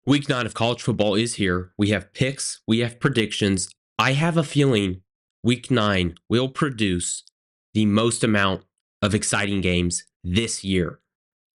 Week 9 of college football is here. We have picks, we have predictions. I have a feeling week 9 will produce the most amount of exciting games this year.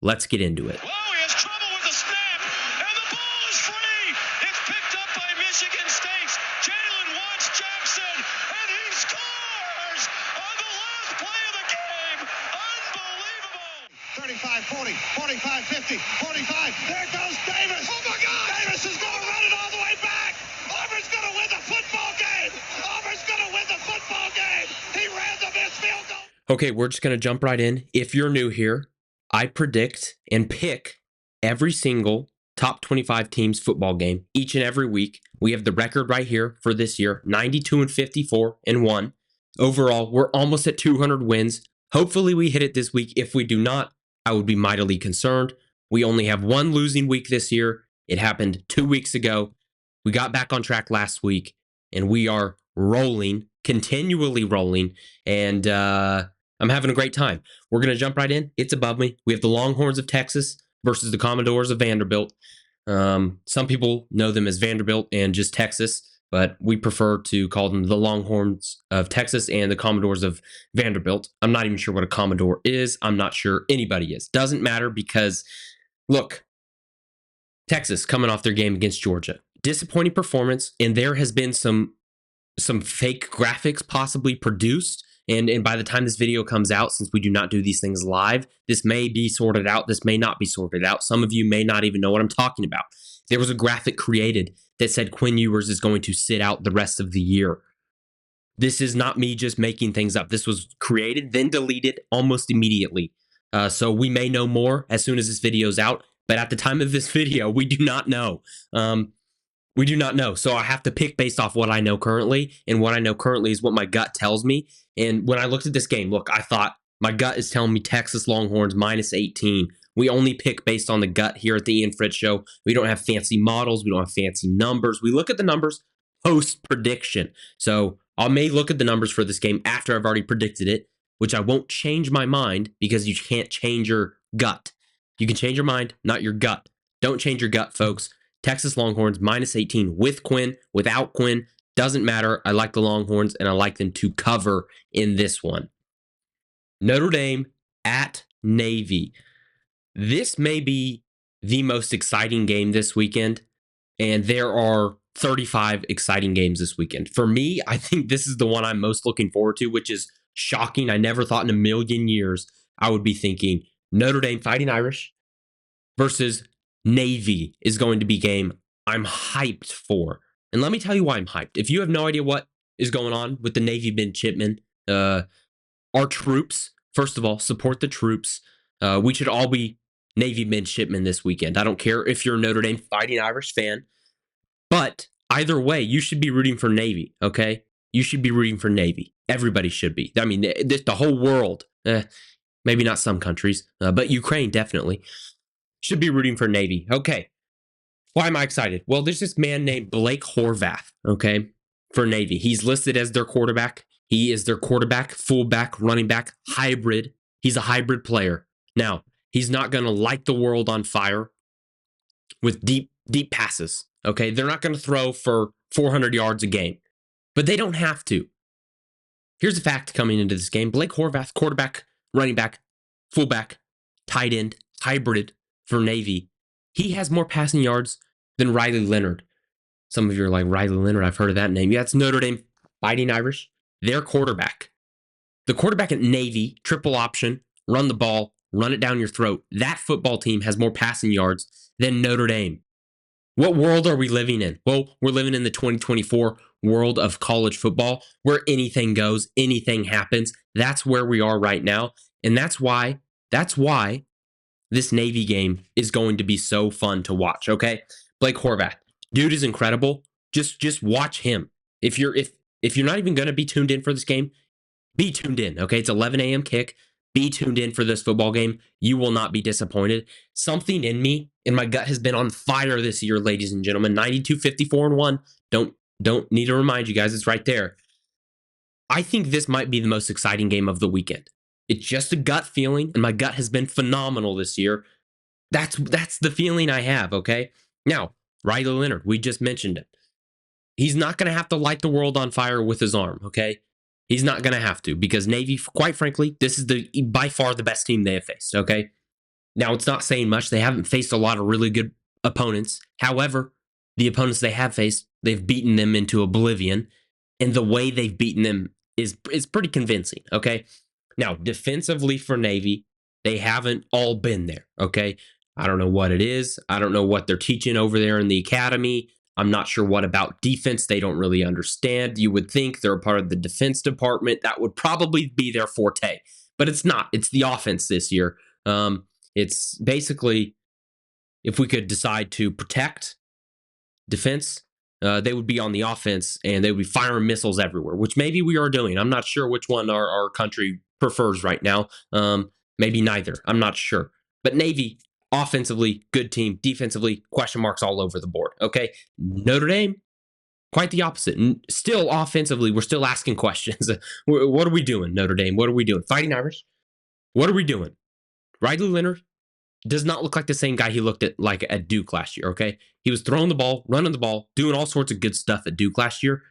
Let's get into it. Oh, he has trouble with the snap, and the ball is free. It's picked up by Michigan State's Jalen Watts Jackson, and he scores on the last play of the game. Unbelievable. 35, 40, 45, 50, 45. There goes Davis. Oh, my God. Davis is going to run it all the way back. Auburn's going to win the football game. Auburn's going to win the football game. He ran the missed field goal. Okay, we're just going to jump right in. If you're new here, I predict and pick every single top 25 teams football game each and every week. We have the record right here for this year, 92-54-1. Overall, we're almost at 200 wins. Hopefully we hit it this week. If we do not, I would be mightily concerned. We only have one losing week this year. It happened 2 weeks ago. We got back on track last week, and we are rolling, continually rolling, and I'm having a great time. We're going to jump right in. It's above me. We have the Longhorns of Texas versus the Commodores of Vanderbilt. Some people know them as Vanderbilt and just Texas, but we prefer to call them the Longhorns of Texas and the Commodores of Vanderbilt. I'm not even sure what a Commodore is. I'm not sure anybody is. Doesn't matter because, look, Texas coming off their game against Georgia. Disappointing performance, and there has been some fake graphics possibly produced. And by the time this video comes out, since we do not do these things live, this may be sorted out. This may not be sorted out. Some of you may not even know what I'm talking about. There was a graphic created that said Quinn Ewers is going to sit out the rest of the year. This is not me just making things up. This was created, then deleted almost immediately. So we may know more as soon as this video is out. But at the time of this video, we do not know. We do not know. So I have to pick based off what I know currently. And what I know currently is what my gut tells me. And when I looked at this game, look, I thought my gut is telling me Texas Longhorns minus 18. We only pick based on the gut here at the Ian Fritts Show. We don't have fancy models. We don't have fancy numbers. We look at the numbers post-prediction. So I may look at the numbers for this game after I've already predicted it, which I won't change my mind because you can't change your gut. You can change your mind, not your gut. Don't change your gut, folks. Texas Longhorns minus 18 with Quinn, without Quinn. Doesn't matter. I like the Longhorns, and I like them to cover in this one. Notre Dame at Navy. This may be the most exciting game this weekend, and there are 35 exciting games this weekend. For me, I think this is the one I'm most looking forward to, which is shocking. I never thought in a million years I would be thinking Notre Dame Fighting Irish versus Navy is going to be a game I'm hyped for. And let me tell you why I'm hyped. If you have no idea what is going on with the Navy midshipmen, our troops, first of all, support the troops. We should all be Navy midshipmen this weekend. I don't care if you're a Notre Dame Fighting Irish fan, but either way, you should be rooting for Navy, okay? You should be rooting for Navy. Everybody should be. I mean, the whole world, maybe not some countries, but Ukraine definitely should be rooting for Navy. Okay. Why am I excited? Well, there's this man named Blake Horvath, okay, for Navy. He's listed as their quarterback. He is their quarterback, fullback, running back, hybrid. He's a hybrid player. Now, he's not going to light the world on fire with deep passes, okay? They're not going to throw for 400 yards a game, but they don't have to. Here's a fact coming into this game. Blake Horvath, quarterback, running back, fullback, tight end, hybrid for Navy. He has more passing yards than Riley Leonard. Some of you are like, Riley Leonard, I've heard of that name. Yeah, it's Notre Dame Fighting Irish. Their quarterback. The quarterback at Navy, triple option, run the ball, run it down your throat. That football team has more passing yards than Notre Dame. What world are we living in? Well, we're living in the 2024 world of college football where anything goes, anything happens. That's where we are right now. And that's why this Navy game is going to be so fun to watch, okay? Blake Horvath, dude is incredible. Just watch him. If you're not even going to be tuned in for this game, be tuned in, okay? It's 11 a.m. kick. Be tuned in for this football game. You will not be disappointed. Something in me, in my gut, has been on fire this year, ladies and gentlemen. 92-54-1. Don't need to remind you guys, it's right there. I think this might be the most exciting game of the weekend. It's just a gut feeling, and my gut has been phenomenal this year. That's the feeling I have, okay? Now, Riley Leonard, we just mentioned it. He's not going to have to light the world on fire with his arm, okay? He's not going to have to because Navy, quite frankly, this is by far the best team they have faced, okay? Now, it's not saying much. They haven't faced a lot of really good opponents. However, the opponents they have faced, they've beaten them into oblivion. And the way they've beaten them is pretty convincing, okay? Now, defensively for Navy, they haven't all been there, okay? I don't know what it is. I don't know what they're teaching over there in the academy. I'm not sure what about defense they don't really understand. You would think they're a part of the defense department. That would probably be their forte, but it's not. It's the offense this year. It's basically, if we could decide to protect defense, they would be on the offense and they would be firing missiles everywhere, which maybe we are doing. I'm not sure which one our country prefers right now. Maybe neither. I'm not sure. But Navy, offensively, good team. Defensively, question marks all over the board. Okay. Notre Dame, quite the opposite. Still offensively, we're still asking questions. What are we doing, Notre Dame? What are we doing? Fighting Irish? What are we doing? Riley Leonard does not look like the same guy he looked at Duke last year, okay? He was throwing the ball, running the ball, doing all sorts of good stuff at Duke last year.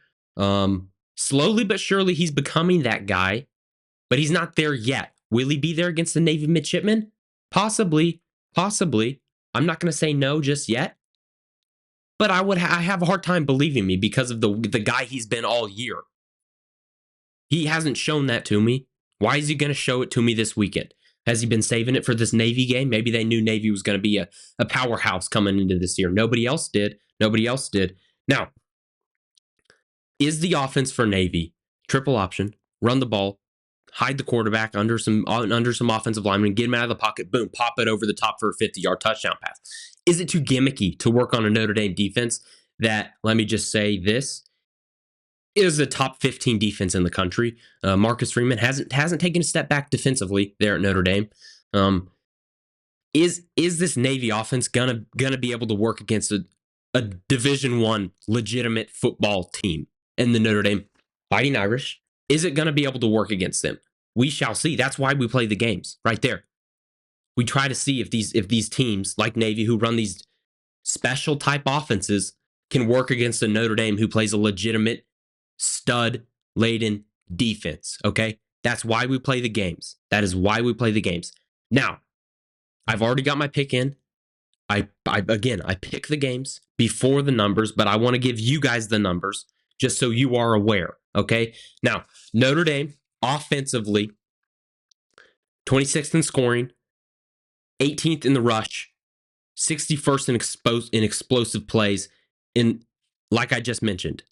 Slowly but surely, he's becoming that guy, but he's not there yet. Will he be there against the Navy midshipmen? Possibly. I'm not going to say no just yet, but I have a hard time believing me because of the guy he's been all year. He hasn't shown that to me. Why is he going to show it to me this weekend? Has he been saving it for this Navy game? Maybe they knew Navy was going to be a powerhouse coming into this year. Nobody else did. Now, is the offense for Navy triple option, run the ball, hide the quarterback under some offensive linemen, get him out of the pocket, boom, pop it over the top for a 50-yard touchdown pass? Is it too gimmicky to work on a Notre Dame defense that, let me just say this, is a top 15 defense in the country? Marcus Freeman hasn't taken a step back defensively there at Notre Dame. Is this Navy offense gonna be able to work against a Division I legitimate football team in the Notre Dame Fighting Irish? Is it gonna be able to work against them? We shall see. That's why we play the games right there. We try to see if these teams like Navy, who run these special type offenses, can work against a Notre Dame who plays a legitimate stud-laden defense, okay? That's why we play the games. That is why we play the games. Now, I've already got my pick in. I pick the games before the numbers, but I want to give you guys the numbers just so you are aware, okay? Now, Notre Dame, offensively, 26th in scoring, 18th in the rush, 61st in explosive plays, in, like I just mentioned,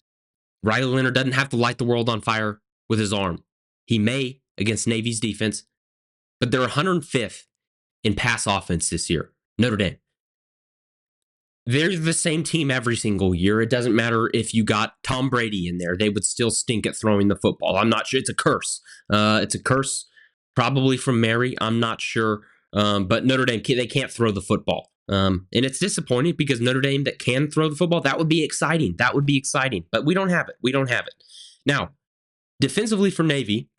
Riley Leonard doesn't have to light the world on fire with his arm. He may against Navy's defense, but they're 105th in pass offense this year. Notre Dame. They're the same team every single year. It doesn't matter if you got Tom Brady in there. They would still stink at throwing the football. I'm not sure. It's a curse. It's a curse probably from Mary. I'm not sure. But Notre Dame, they can't throw the football. And it's disappointing because Notre Dame that can throw the football, that would be exciting. But we don't have it. Now, defensively for Navy,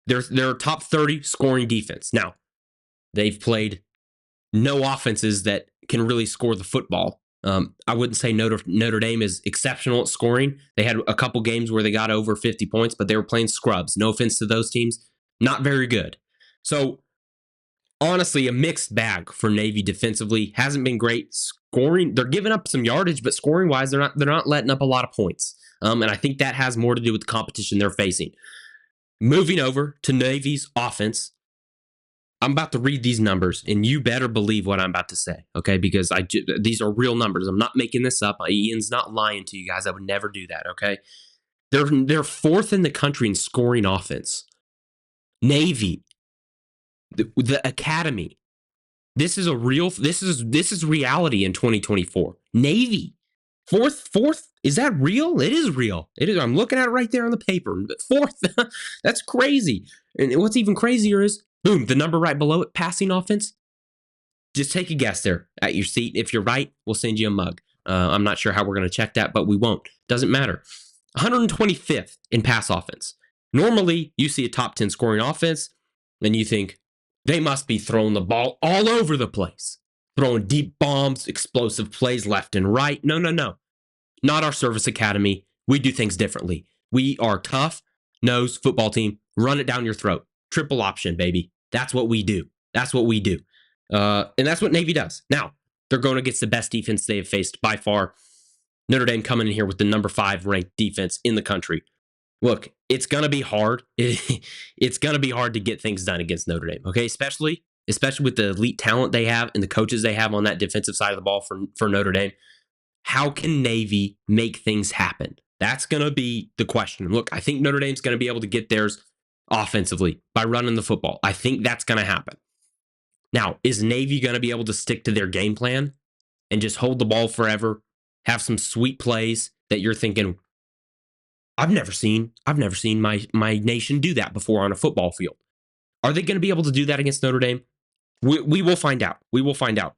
they're a top 30 scoring defense. Now, they've played no offenses that can really score the football. I wouldn't say Notre Dame is exceptional at scoring. They had a couple games where they got over 50 points, but they were playing scrubs. No offense to those teams. Not very good. So, honestly, a mixed bag for Navy defensively. Hasn't been great scoring. They're giving up some yardage, but scoring wise, they're not letting up a lot of points. And I think that has more to do with the competition they're facing. Moving over to Navy's offense, I'm about to read these numbers, and you better believe what I'm about to say, okay? Because these are real numbers. I'm not making this up. Ian's not lying to you guys. I would never do that, okay? They're fourth in the country in scoring offense. Navy, the academy. This is reality in 2024. Navy, fourth. Is that real? It is real. It is. I'm looking at it right there on the paper. Fourth. That's crazy. And what's even crazier is, boom, the number right below it, passing offense. Just take a guess there at your seat. If you're right, we'll send you a mug. I'm not sure how we're going to check that, but we won't. Doesn't matter. 125th in pass offense. Normally, you see a top 10 scoring offense, and you think, they must be throwing the ball all over the place. throwing deep bombs, explosive plays left and right. No. Not our service academy. We do things differently. We are tough, nose football team. Run it down your throat. Triple option, baby. That's what we do. That's what we do. And that's what Navy does. Now, they're going against the best defense they have faced by far. Notre Dame coming in here with the number 5 ranked defense in the country. Look, it's going to be hard. It's going to be hard to get things done against Notre Dame, okay? Especially with the elite talent they have and the coaches they have on that defensive side of the ball for Notre Dame. How can Navy make things happen? That's going to be the question. Look, I think Notre Dame's going to be able to get theirs offensively by running the football. I think that's going to happen. Now, is Navy going to be able to stick to their game plan and just hold the ball forever, have some sweet plays that you're thinking, I've never seen my nation do that before on a football field? Are they going to be able to do that against Notre Dame? We will find out. We will find out.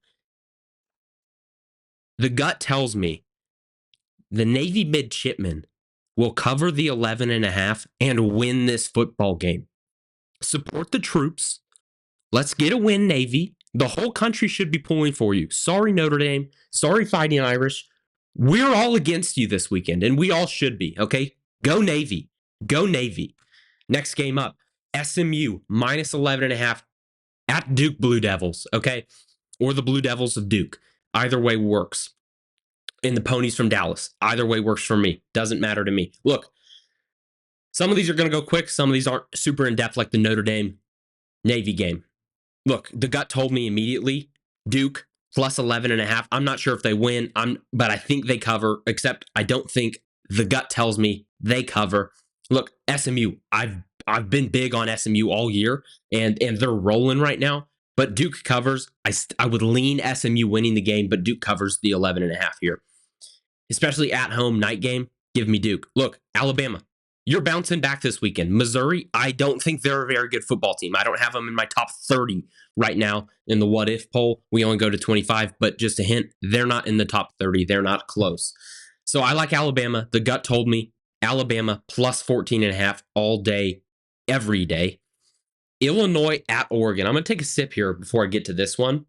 The gut tells me the Navy midshipmen will cover the 11.5 and win this football game. Support the troops. Let's get a win, Navy. The whole country should be pulling for you. Sorry, Notre Dame. Sorry, Fighting Irish. We're all against you this weekend, and we all should be, okay? Go Navy. Go Navy. Next game up, SMU minus 11.5 at Duke Blue Devils, okay? Or the Blue Devils of Duke. Either way works. And the Ponies from Dallas. Either way works for me. Doesn't matter to me. Look, some of these are going to go quick. Some of these aren't super in-depth like the Notre Dame Navy game. Look, the gut told me immediately, Duke plus 11.5. I'm not sure if they win, but I think they cover, except I don't think the gut tells me they cover. Look, SMU, I've been big on SMU all year, and they're rolling right now. But Duke covers. I would lean SMU winning the game, but Duke covers the 11.5 here. Especially at home night game, give me Duke. Look, Alabama, you're bouncing back this weekend. Missouri, I don't think they're a very good football team. I don't have them in my top 30 right now in the what if poll. We only go to 25, but just a hint, they're not in the top 30. They're not close. So I like Alabama. The gut told me Alabama plus 14.5 all day, every day. Illinois at Oregon. I'm going to take a sip here before I get to this one.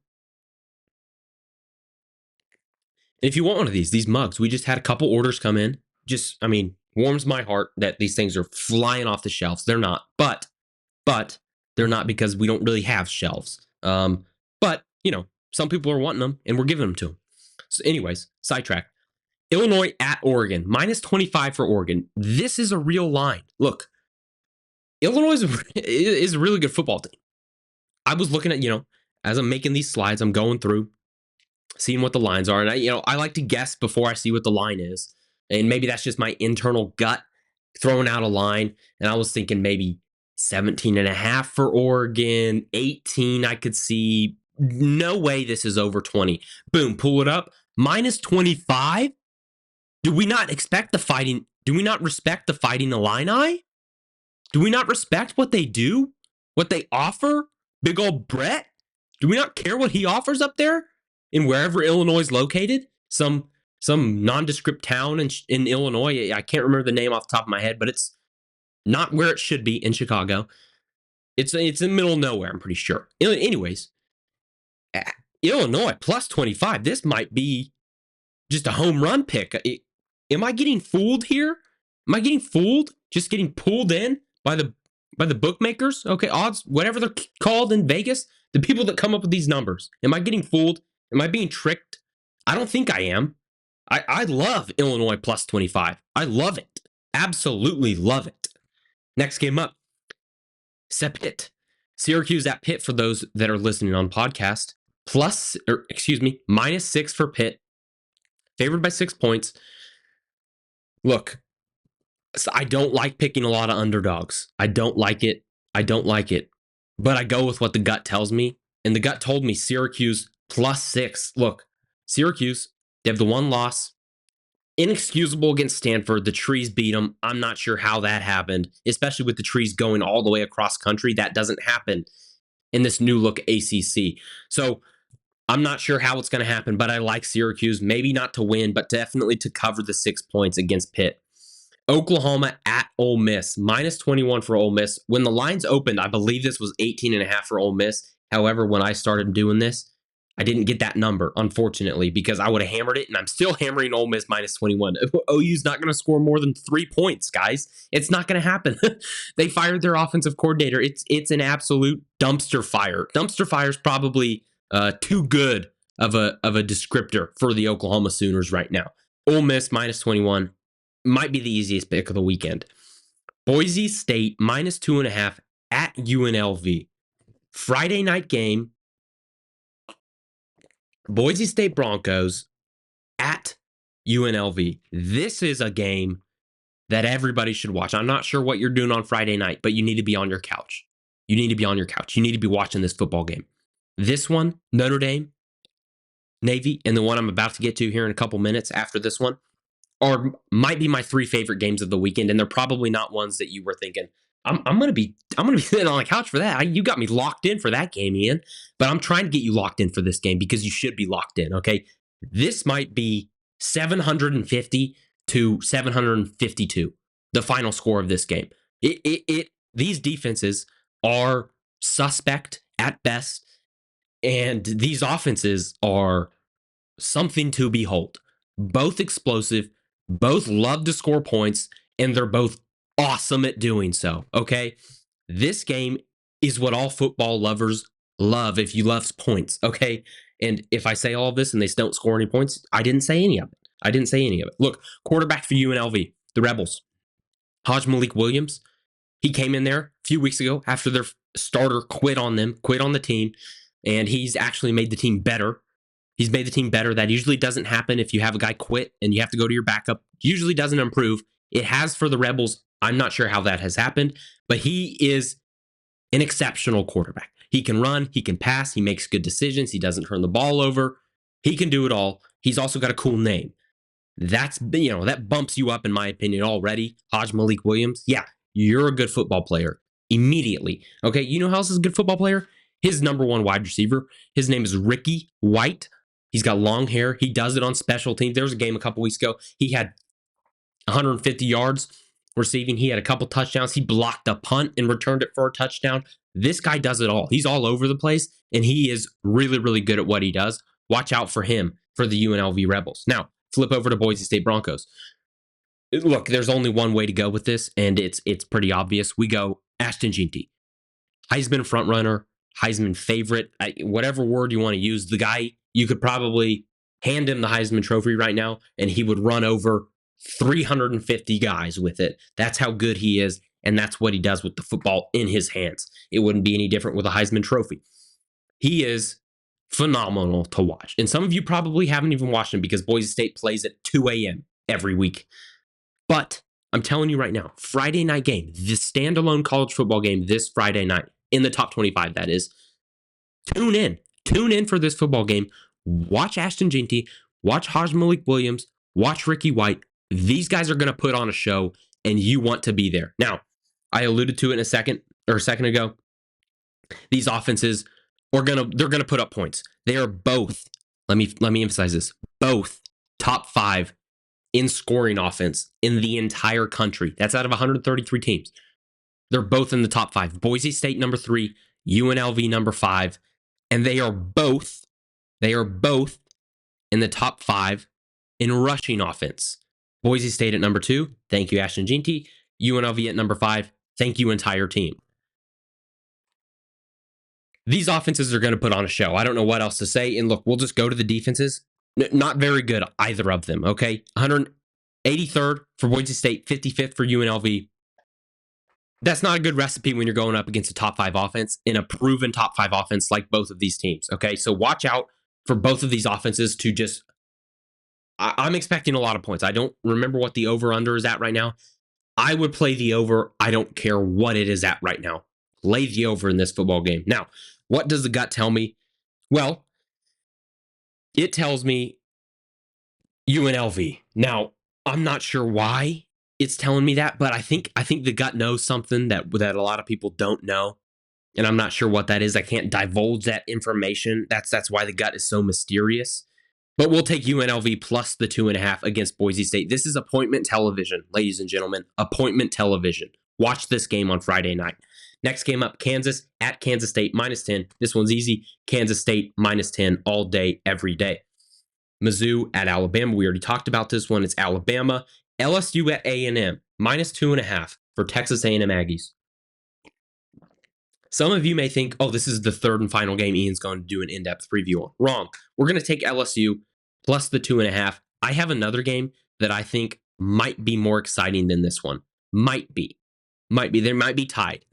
If you want one of these mugs, we just had a couple orders come in. Warms my heart that these things are flying off the shelves. They're not, but they're not because we don't really have shelves. But, some people are wanting them and we're giving them to them. So anyways, sidetrack. Illinois at Oregon, minus 25 for Oregon. This is a real line. Look, Illinois is a really good football team. I was looking at, as I'm making these slides, I'm going through, seeing what the lines are. And I like to guess before I see what the line is. And maybe that's just my internal gut throwing out a line. And I was thinking maybe 17.5 for Oregon, 18 I could see. No way this is over 20. Boom, pull it up. Minus 25? Do we not expect the fighting? Do we not respect the Fighting Illini? Do we not respect what they do? What they offer? Big old Brett? Do we not care what he offers up there in wherever Illinois is located? Some nondescript town in Illinois. I can't remember the name off the top of my head, but it's not where it should be in Chicago. It's in the middle of nowhere, I'm pretty sure. Anyways, Illinois plus 25. This might be just a home run pick. Am I getting fooled here? Am I getting fooled? Just getting pulled in by the bookmakers? Okay, odds, whatever they're called in Vegas, the people that come up with these numbers. Am I getting fooled? Am I being tricked? I don't think I am. I love Illinois plus 25. I love it. Absolutely love it. Next game up. Pitt. Syracuse at Pitt for those that are listening on podcast. Minus 6 for Pitt. Favored by 6 points. Look, I don't like picking a lot of underdogs. I don't like it. But I go with what the gut tells me. And the gut told me Syracuse plus 6. Look, Syracuse, they have the one loss. Inexcusable against Stanford. The Trees beat them. I'm not sure how that happened, especially with the Trees going all the way across country. That doesn't happen in this new look ACC. So I'm not sure how it's going to happen, but I like Syracuse. Maybe not to win, but definitely to cover the 6 points against Pitt. Oklahoma at Ole Miss, minus 21 for Ole Miss. When the lines opened, I believe this was 18.5 for Ole Miss. However, when I started doing this, I didn't get that number, unfortunately, because I would have hammered it, and I'm still hammering Ole Miss minus 21. OU's not going to score more than 3 points, guys. It's not going to happen. They fired their offensive coordinator. It's an absolute dumpster fire. Dumpster fire is probably too good of a descriptor for the Oklahoma Sooners right now. Ole Miss minus 21 might be the easiest pick of the weekend. Boise State minus 2.5 at UNLV. Friday night game. Boise State Broncos at UNLV. This is a game that everybody should watch. I'm not sure what you're doing on Friday night, but you need to be on your couch. You need to be on your couch. You need to be watching this football game. This one, Notre Dame, Navy, and the one I'm about to get to here in a couple minutes after this one, might be my 3 favorite games of the weekend, and they're probably not ones that you were thinking, I'm gonna be sitting on the couch for that. You got me locked in for that game, Ian. But I'm trying to get you locked in for this game because you should be locked in. Okay, this might be 750 to 752, the final score of this game. These defenses are suspect at best, and these offenses are something to behold. Both explosive, both love to score points, and they're both awesome at doing so. Okay. This game is what all football lovers love if you love points. Okay. And if I say all of this and they don't score any points, I didn't say any of it. Look, quarterback for UNLV, the Rebels, Malik Williams. He came in there a few weeks ago after their starter quit on the team, and he's actually made the team better. He's made the team better. That usually doesn't happen if you have a guy quit and you have to go to your backup. Usually doesn't improve. It has for the Rebels. I'm not sure how that has happened, but he is an exceptional quarterback. He can run, he can pass, he makes good decisions, he doesn't turn the ball over. He can do it all. He's also got a cool name. That bumps you up, in my opinion, already. Malik Williams. Yeah, you're a good football player immediately. Okay, you know how else is a good football player? His number 1 wide receiver. His name is Ricky White. He's got long hair. He does it on special teams. There was a game a couple weeks ago. He had 150 yards receiving. He had a couple touchdowns. He blocked a punt and returned it for a touchdown. This guy does it all. He's all over the place, and he is really, really good at what he does. Watch out for him for the UNLV Rebels. Now, flip over to Boise State Broncos. Look, there's only one way to go with this, and it's pretty obvious. We go Ashton Jeanty. Heisman frontrunner, Heisman favorite, whatever word you want to use. The guy, you could probably hand him the Heisman Trophy right now, and he would run over 350 guys with it. That's how good he is, and that's what he does with the football in his hands. It wouldn't be any different with a Heisman Trophy. He is phenomenal to watch. And some of you probably haven't even watched him because Boise State plays at 2 a.m. every week. But I'm telling you right now, Friday night game, this standalone college football game this Friday night, in the top 25, that is. Tune in. Tune in for this football game. Watch Ashton Jeanty. Watch Malik Williams. Watch Ricky White. These guys are going to put on a show, and you want to be there. Now, I alluded to it a second ago. These offenses they're gonna put up points. They are both. Let me emphasize this. Both top 5 in scoring offense in the entire country. That's out of 133 teams. They're both in the top 5. Boise State number 3, UNLV number 5, and they are both in the top 5 in rushing offense. Boise State at number 2, thank you, Ashton Jeanty. UNLV at number 5, thank you, entire team. These offenses are going to put on a show. I don't know what else to say. And look, we'll just go to the defenses. Not very good, either of them, okay? 183rd for Boise State, 55th for UNLV. That's not a good recipe when you're going up against a top 5 offense in a proven top 5 offense like both of these teams, okay? So watch out for both of these offenses to just... I'm expecting a lot of points. I don't remember what the over-under is at right now. I would play the over. I don't care what it is at right now. Play the over in this football game. Now, what does the gut tell me? Well, it tells me UNLV. Now, I'm not sure why it's telling me that, but I think the gut knows something that a lot of people don't know, and I'm not sure what that is. I can't divulge that information. That's why the gut is so mysterious. But we'll take UNLV plus the 2.5 against Boise State. This is appointment television, ladies and gentlemen. Appointment television. Watch this game on Friday night. Next game up, Kansas at Kansas State -10. This one's easy. Kansas State -10 all day, every day. Mizzou at Alabama. We already talked about this one. It's Alabama. LSU at A&M -2.5 for Texas A&M Aggies. Some of you may think, oh, this is the third and final game Ian's going to do an in-depth preview on. Wrong. We're going to take LSU plus the 2.5. I have another game that I think might be more exciting than this one. Might be. They might be tied.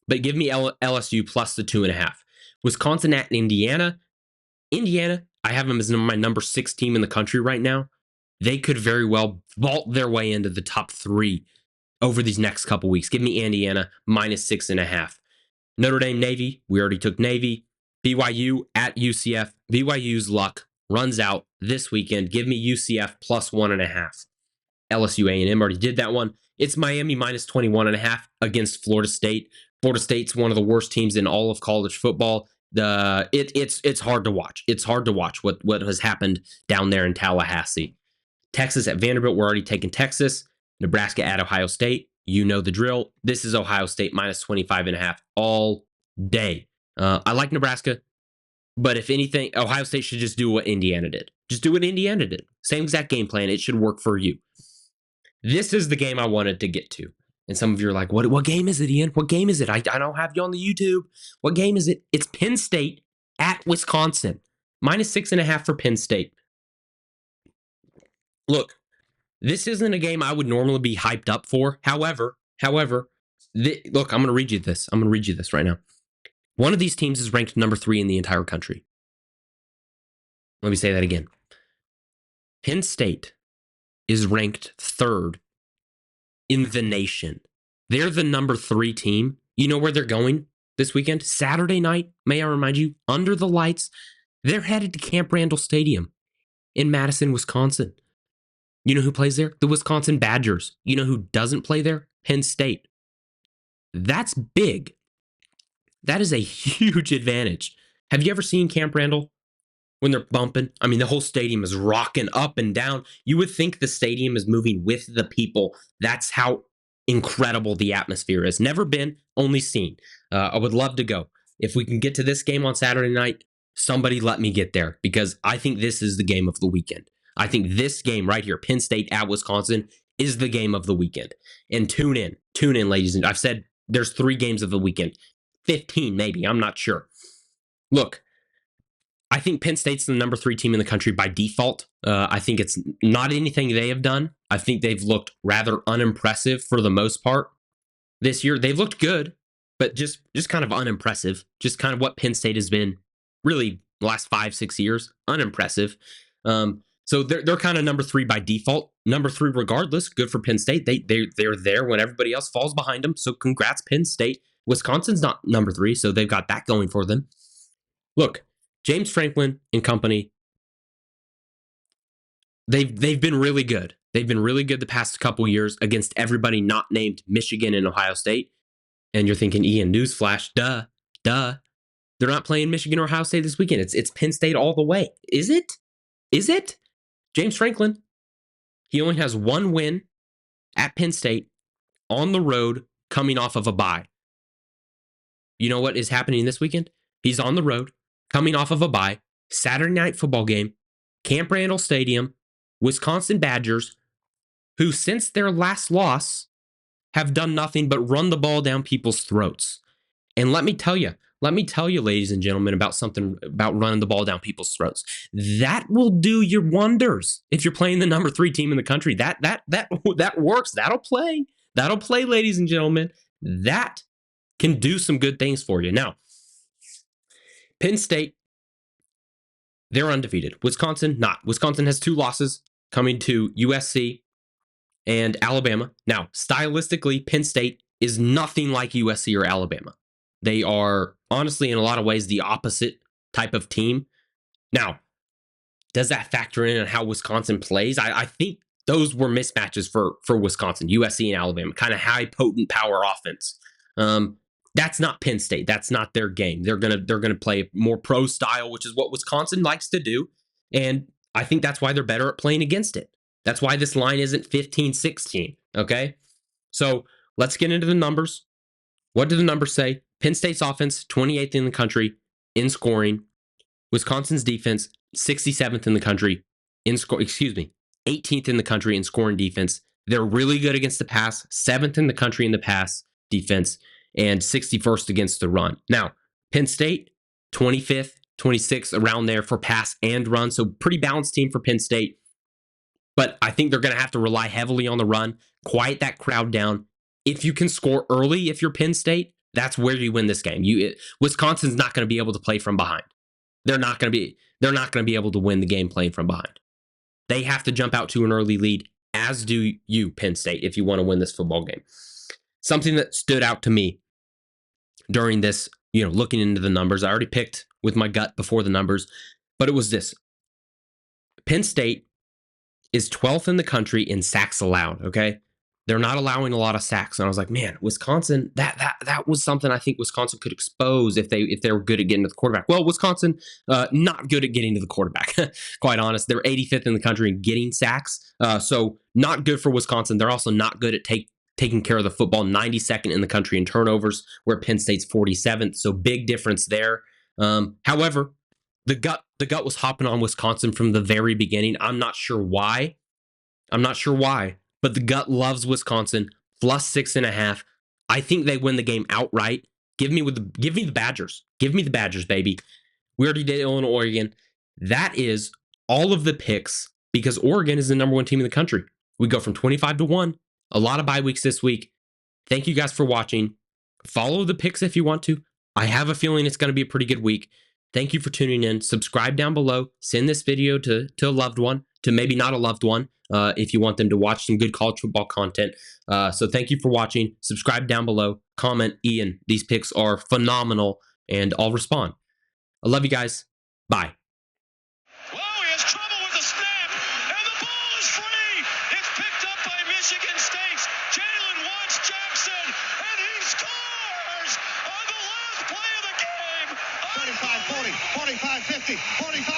But give me LSU plus the 2.5. Wisconsin at Indiana. Indiana, I have them as my number 6 team in the country right now. They could very well vault their way into the top 3 over these next couple weeks. Give me Indiana -6.5. Notre Dame Navy, we already took Navy. BYU at UCF. BYU's luck runs out this weekend. Give me UCF plus 1.5. LSU A&M already did that one. It's Miami -21.5 against Florida State. Florida State's one of the worst teams in all of college football. It's hard to watch. It's hard to watch what has happened down there in Tallahassee. Texas at Vanderbilt. We're already taking Texas. Nebraska at Ohio State. You know the drill. This is Ohio State -25.5 all day. I like Nebraska, but if anything, Ohio State should just do what Indiana did. Just do what Indiana did. Same exact game plan. It should work for you. This is the game I wanted to get to. And some of you are like, what game is it, Ian? What game is it? I don't have you on the YouTube. What game is it? It's Penn State at Wisconsin. -6.5 for Penn State. Look, this isn't a game I would normally be hyped up for. However, look, I'm going to read you this. I'm going to read you this right now. One of these teams is ranked number 3 in the entire country. Let me say that again. Penn State is ranked 3rd in the nation. They're the number 3 team. You know where they're going this weekend? Saturday night, may I remind you, under the lights. They're headed to Camp Randall Stadium in Madison, Wisconsin. You know who plays there? The Wisconsin Badgers. You know who doesn't play there? Penn State. That's big. That is a huge advantage. Have you ever seen Camp Randall when they're bumping? I mean, the whole stadium is rocking up and down. You would think the stadium is moving with the people. That's how incredible the atmosphere is. Never been, only seen. I would love to go. If we can get to this game on Saturday night, somebody let me get there because I think this is the game of the weekend. I think this game right here, Penn State at Wisconsin, is the game of the weekend. And tune in, ladies. And I've said there's 3 games of the weekend, 15 maybe. I'm not sure. Look, I think Penn State's the number 3 team in the country by default. I think it's not anything they have done. I think they've looked rather unimpressive for the most part this year. They've looked good, but just kind of unimpressive. Just kind of what Penn State has been really the last 5-6 years. Unimpressive. So they're kind of number 3 by default. Number 3 regardless. Good for Penn State. They're there when everybody else falls behind them. So congrats, Penn State. Wisconsin's not number 3, so they've got that going for them. Look, James Franklin and company, they've been really good. They've been really good the past couple years against everybody not named Michigan and Ohio State. And you're thinking, Ian, newsflash, duh. They're not playing Michigan or Ohio State this weekend. It's Penn State all the way. Is it? James Franklin, he only has 1 win at Penn State on the road coming off of a bye. You know what is happening this weekend? He's on the road coming off of a bye, Saturday night football game, Camp Randall Stadium, Wisconsin Badgers, who since their last loss have done nothing but run the ball down people's throats. And let me tell you, ladies and gentlemen, about something about running the ball down people's throats. That will do you wonders if you're playing the number 3 team in the country. That works. That'll play, ladies and gentlemen. That can do some good things for you. Now, Penn State, they're undefeated. Wisconsin, not. Wisconsin has 2 losses coming to USC and Alabama. Now, stylistically, Penn State is nothing like USC or Alabama. They are, honestly, in a lot of ways, the opposite type of team. Now, does that factor in on how Wisconsin plays? I think those were mismatches for Wisconsin, USC and Alabama, kind of high, potent power offense. That's not Penn State. That's not their game. They're gonna play more pro style, which is what Wisconsin likes to do. And I think that's why they're better at playing against it. That's why this line isn't 15-16, okay? So let's get into the numbers. What do the numbers say? Penn State's offense, 28th in the country in scoring. Wisconsin's defense, 67th in the country in score. 18th in the country in scoring defense. They're really good against the pass, 7th in the country in the pass defense, and 61st against the run. Now, Penn State, 25th, 26th, around there for pass and run. So pretty balanced team for Penn State. But I think they're going to have to rely heavily on the run, quiet that crowd down. If you can score early, if you're Penn State, that's where you win this game. Wisconsin's not going to be able to play from behind. They're not going to be able to win the game playing from behind. They have to jump out to an early lead, as do you, Penn State, if you want to win this football game. Something that stood out to me during this, looking into the numbers, I already picked with my gut before the numbers, but it was this. Penn State is 12th in the country in sacks allowed, okay? They're not allowing a lot of sacks. And I was like, man, Wisconsin, that was something I think Wisconsin could expose if they were good at getting to the quarterback. Well, Wisconsin, not good at getting to the quarterback, quite honest. They're 85th in the country in getting sacks. So not good for Wisconsin. They're also not good at taking care of the football, 92nd in the country in turnovers, where Penn State's 47th. So big difference there. However, the gut was hopping on Wisconsin from the very beginning. I'm not sure why, but the gut loves Wisconsin, plus 6.5. I think they win the game outright. Give me the Badgers. Give me the Badgers, baby. We already did Illinois, Oregon. That is all of the picks because Oregon is the number one team in the country. We go from 25-1. A lot of bye weeks this week. Thank you guys for watching. Follow the picks if you want to. I have a feeling it's going to be a pretty good week. Thank you for tuning in. Subscribe down below. Send this video to a loved one, to maybe not a loved one, if you want them to watch some good college football content. So thank you for watching. Subscribe down below. Comment, Ian, these picks are phenomenal, and I'll respond. I love you guys. Bye. Whoa, he has trouble with the snap, and the ball is free. It's picked up by Michigan State's Jalen Watts Jackson, and he scores on the last play of the game. 35-40, 45-50, 45.